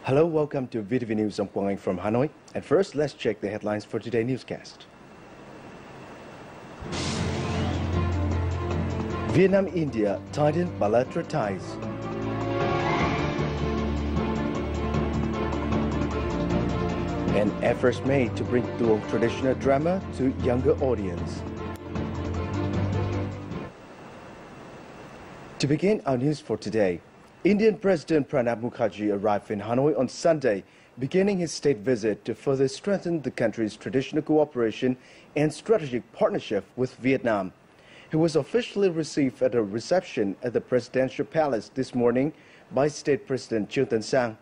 Hello, welcome to VTV News. I'm Quang Anh from Hanoi. And first, let's check the headlines for today's newscast. Vietnam-India tighten bilateral ties. And efforts made to bring dual traditional drama to younger audience. To begin our news for today, Indian President Pranab Mukherjee arrived in Hanoi on Sunday, beginning his state visit to further strengthen the country's traditional cooperation and strategic partnership with Vietnam. He was officially received at a reception at the Presidential Palace this morning by State President Trương Tấn Sang.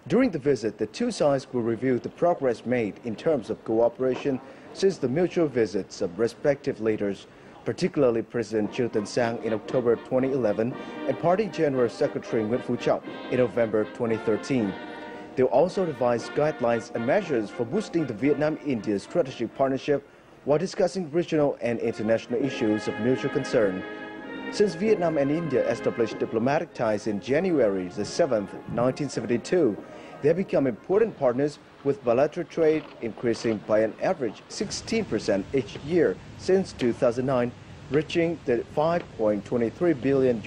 During the visit, the two sides will review the progress made in terms of cooperation since the mutual visits of respective leaders, particularly President Trương Tấn Sang in October 2011 and Party General Secretary Nguyễn Phú Trọng in November 2013. They'll also devise guidelines and measures for boosting the Vietnam-India strategic partnership while discussing regional and international issues of mutual concern. Since Vietnam and India established diplomatic ties in January the 7th, 1972, they have become important partners with bilateral trade increasing by an average 16% each year since 2009, reaching the $5.23 billion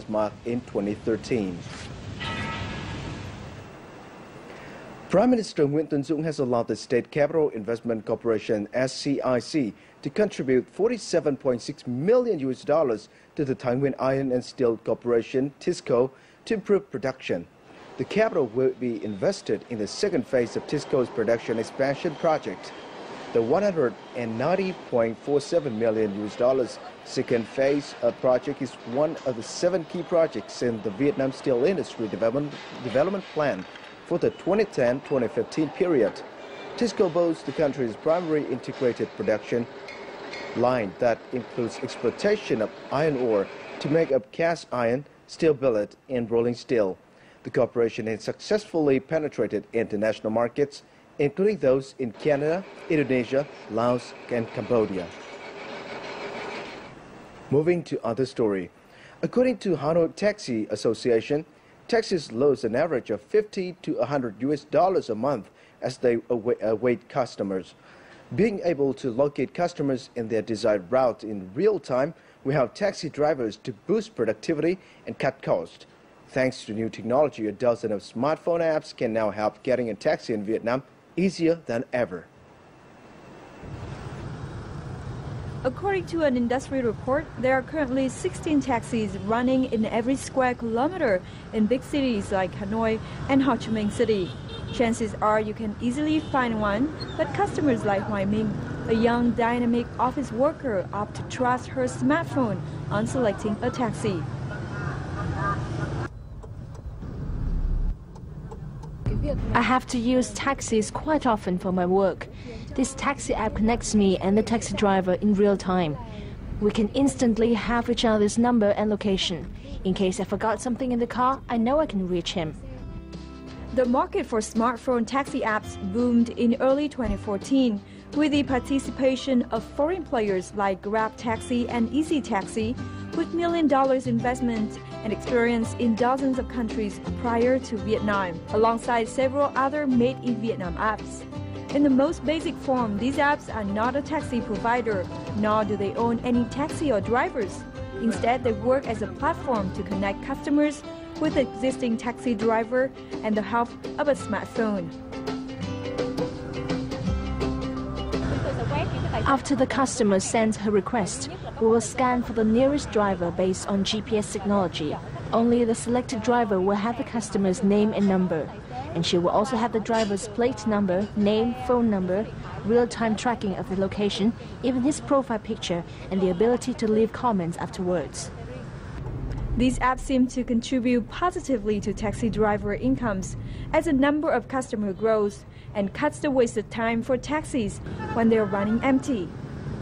mark in 2013. Prime Minister Nguyễn Tấn Dũng has allowed the State Capital Investment Corporation (SCIC) to contribute $47.6 million to the Thái Nguyên Iron and Steel Corporation (TISCO) to improve production. The capital will be invested in the second phase of TISCO's production expansion project. The $190.47 million second phase project is one of the 7 key projects in the Vietnam Steel Industry Development Plan for the 2010-2015 period. TISCO boasts the country's primary integrated production line that includes exploitation of iron ore to make up cast iron, steel billet, and rolling steel. The corporation has successfully penetrated international markets, including those in Canada, Indonesia, Laos, and Cambodia. Moving to other story. According to Hanoi Taxi Association, taxis lose an average of $50 to $100 a month as they await customers. Being able to locate customers in their desired route in real time will help taxi drivers to boost productivity and cut costs. Thanks to new technology, a dozen of smartphone apps can now help getting a taxi in Vietnam easier than ever. According to an industry report, there are currently 16 taxis running in every square kilometer in big cities like Hanoi and Ho Chi Minh City. Chances are you can easily find one, but customers like Hoài Minh, a young dynamic office worker, opt to trust her smartphone on selecting a taxi. I have to use taxis quite often for my work. This taxi app connects me and the taxi driver in real time. We can instantly have each other's number and location. In case I forgot something in the car, I know I can reach him. The market for smartphone taxi apps boomed in early 2014 with the participation of foreign players like Grab Taxi and Easy Taxi, with $1 million investment and experience in dozens of countries prior to Vietnam, alongside several other made-in-Vietnam apps. In the most basic form, these apps are not a taxi provider, nor do they own any taxi or drivers. Instead, they work as a platform to connect customers with an existing taxi driver and the help of a smartphone. After the customer sends her request, we will scan for the nearest driver based on GPS technology. Only the selected driver will have the customer's name and number, and she will also have the driver's plate number, name, phone number, real-time tracking of the location, even his profile picture, and the ability to leave comments afterwards. These apps seem to contribute positively to taxi driver incomes as the number of customers grows and cuts the wasted time for taxis when they're running empty.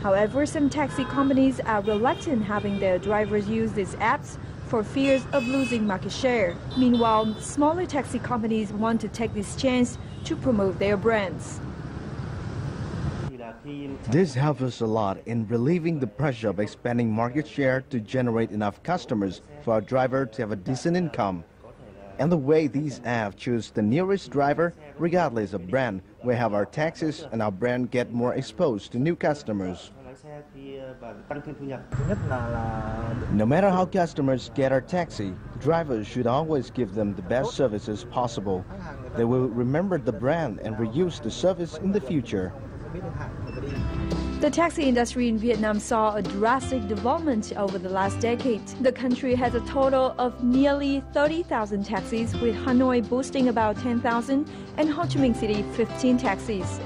However, some taxi companies are reluctant having their drivers use these apps for fears of losing market share. Meanwhile, smaller taxi companies want to take this chance to promote their brands. This helps us a lot in relieving the pressure of expanding market share to generate enough customers for our driver to have a decent income. And the way these apps choose the nearest driver, regardless of brand, will have our taxis and our brand get more exposed to new customers. No matter how customers get our taxi, drivers should always give them the best services possible. They will remember the brand and reuse the service in the future. The taxi industry in Vietnam saw a drastic development over the last decade. The country has a total of nearly 30,000 taxis, with Hanoi boasting about 10,000 and Ho Chi Minh City 15 taxis.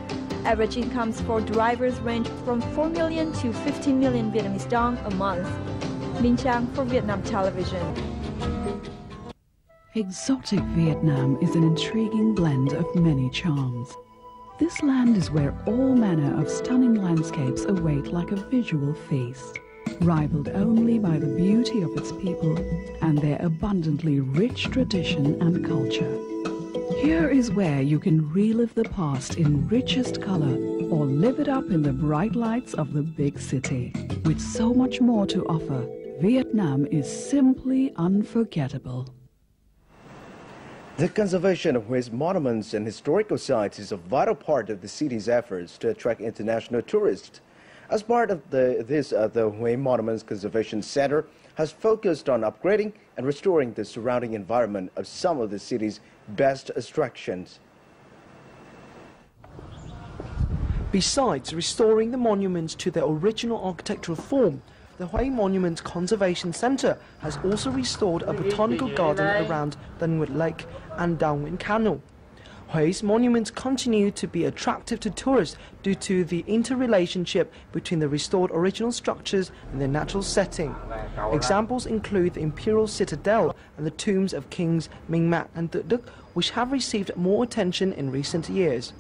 Average incomes for drivers range from 4 million to 15 million Vietnamese dong a month. Minh Trang for Vietnam Television. Exotic Vietnam is an intriguing blend of many charms. This land is where all manner of stunning landscapes await like a visual feast, rivaled only by the beauty of its people and their abundantly rich tradition and culture. Here is where you can relive the past in richest color or live it up in the bright lights of the big city. With so much more to offer, Vietnam is simply unforgettable. The conservation of Hue's monuments and historical sites is a vital part of the city's efforts to attract international tourists. As part of the Hue Monuments Conservation Center has focused on upgrading and restoring the surrounding environment of some of the city's best attractions. Besides restoring the monuments to their original architectural form, the Hue Monument Conservation Center has also restored a botanical garden around Tân Lake and Dao Nguyen Canal. Hue's monuments continue to be attractive to tourists due to the interrelationship between the restored original structures and their natural setting. Examples include the Imperial Citadel and the tombs of Kings Minh Mat and Tự Đức, which have received more attention in recent years.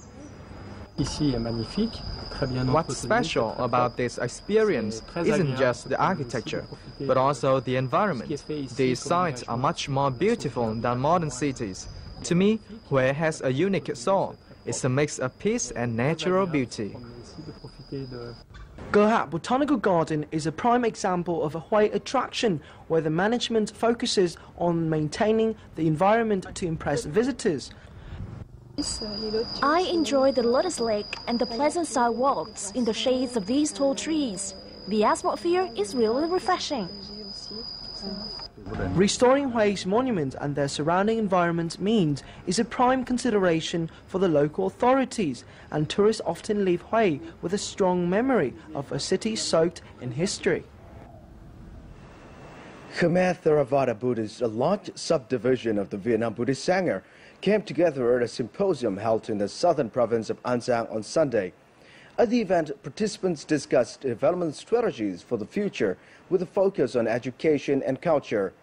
What's special about this experience isn't just the architecture, but also the environment. These sites are much more beautiful than modern cities. To me, Hue has a unique soul. It's a mix of peace and natural beauty. Ge Hat Botanical Garden is a prime example of a Hue attraction where the management focuses on maintaining the environment to impress visitors. I enjoy the Lotus Lake and the pleasant sidewalks in the shades of these tall trees. The atmosphere is really refreshing. Restoring Hue's monuments and their surrounding environment means is a prime consideration for the local authorities, and tourists often leave Hue with a strong memory of a city soaked in history. Khmer Theravada Buddhists, a large subdivision of the Vietnam Buddhist Sangha, came together at a symposium held in the southern province of An Giang on Sunday. At the event, participants discussed development strategies for the future with a focus on education and culture.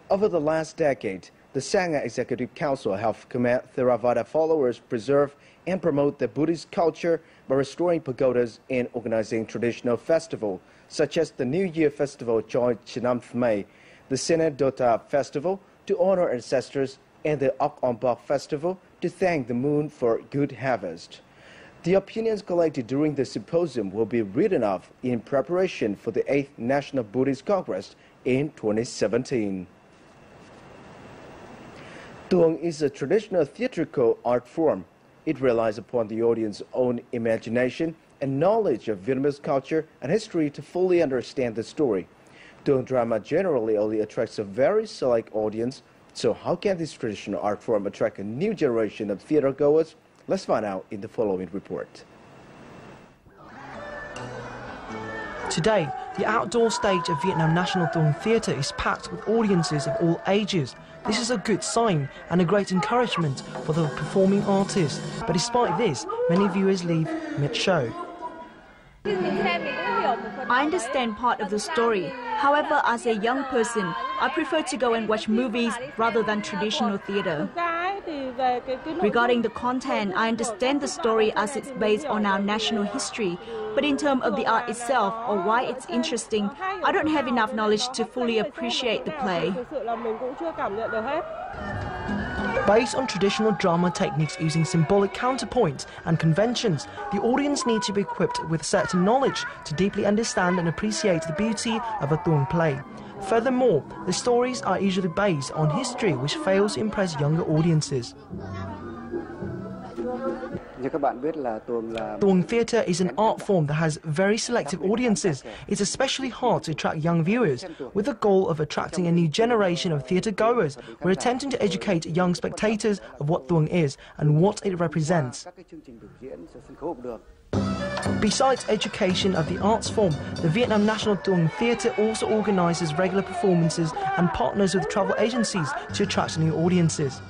Over the last decade, the Sangha Executive Council helped Khmer Theravada followers preserve and promote their Buddhist culture by restoring pagodas and organizing traditional festivals, such as the New Year Festival Choi Chinam Thmei, the Sene Dota Festival to honor ancestors, and the Ok Ombok Festival to thank the moon for good harvest. The opinions collected during the symposium will be written off in preparation for the 8th National Buddhist Congress in 2017. Tuồng is a traditional theatrical art form. It relies upon the audience's own imagination and knowledge of Vietnamese culture and history to fully understand the story. Tuồng drama generally only attracts a very select audience. So how can this traditional art form attract a new generation of theater goers? Let's find out in the following report. Today, the outdoor stage of Vietnam National Tuồng Theatre is packed with audiences of all ages. This is a good sign and a great encouragement for the performing artists. But despite this, many viewers leave mid-show. I understand part of the story. However, as a young person, I prefer to go and watch movies rather than traditional theatre. Regarding the content, I understand the story as it's based on our national history. But in terms of the art itself or why it's interesting, I don't have enough knowledge to fully appreciate the play. Based on traditional drama techniques using symbolic counterpoints and conventions, the audience needs to be equipped with certain knowledge to deeply understand and appreciate the beauty of a Tuồng play. Furthermore, the stories are usually based on history, which fails to impress younger audiences. Tuồng theatre is an art form that has very selective audiences. It's especially hard to attract young viewers. With the goal of attracting a new generation of theatre goers, we're attempting to educate young spectators of what tuồng is and what it represents. Besides education of the arts form, the Vietnam National Tuồng Theatre also organises regular performances and partners with travel agencies to attract new audiences.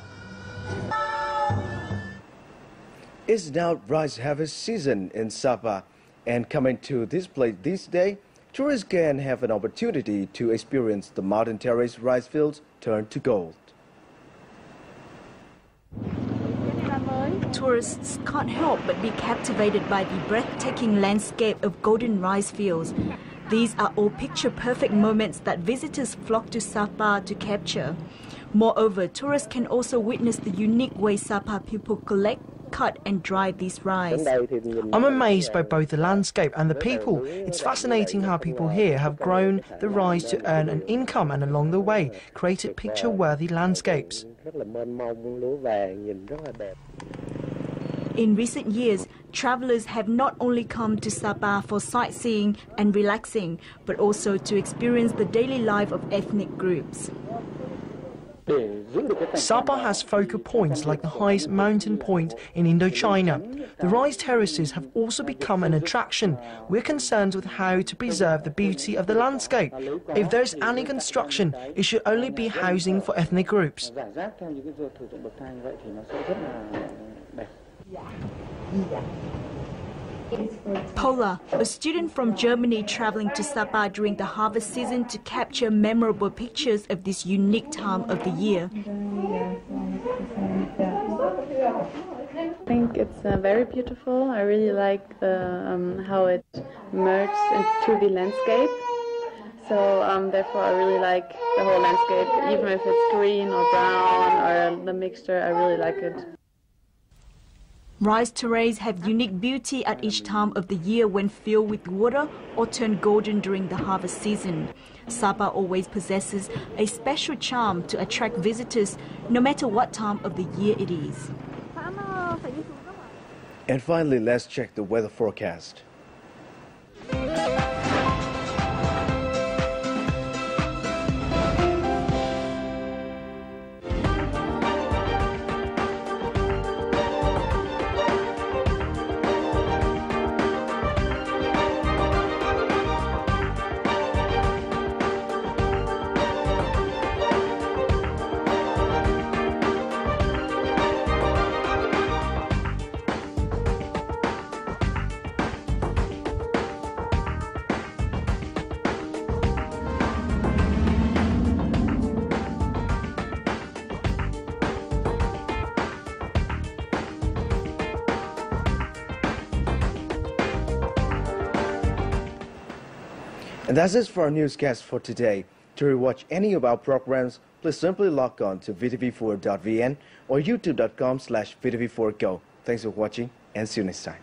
It's now rice harvest season in Sapa, and coming to this place this day, tourists can have an opportunity to experience the modern terrace rice fields turned to gold. Tourists can't help but be captivated by the breathtaking landscape of golden rice fields. These are all picture-perfect moments that visitors flock to Sapa to capture. Moreover, tourists can also witness the unique way Sapa people collect, cut and dry these rice. I'm amazed by both the landscape and the people. It's fascinating how people here have grown the rice to earn an income and along the way created picture-worthy landscapes. In recent years, travellers have not only come to Sapa for sightseeing and relaxing, but also to experience the daily life of ethnic groups. Sapa has focal points like the highest mountain point in Indochina. The rice terraces have also become an attraction. We're concerned with how to preserve the beauty of the landscape. If there's any construction, it should only be housing for ethnic groups. Paula, a student from Germany travelling to Sapa during the harvest season to capture memorable pictures of this unique time of the year. I think it's very beautiful. I really like how it merges into the landscape. So therefore I really like the whole landscape, even if it's green or brown or the mixture, I really like it. Rice terraces have unique beauty at each time of the year when filled with water or turn golden during the harvest season. Sapa always possesses a special charm to attract visitors, no matter what time of the year it is. And finally, let's check the weather forecast. And that's it for our newscast for today. To rewatch any of our programs, please simply log on to vtv4.vn or youtube.com/vtv4go. Thanks for watching and see you next time.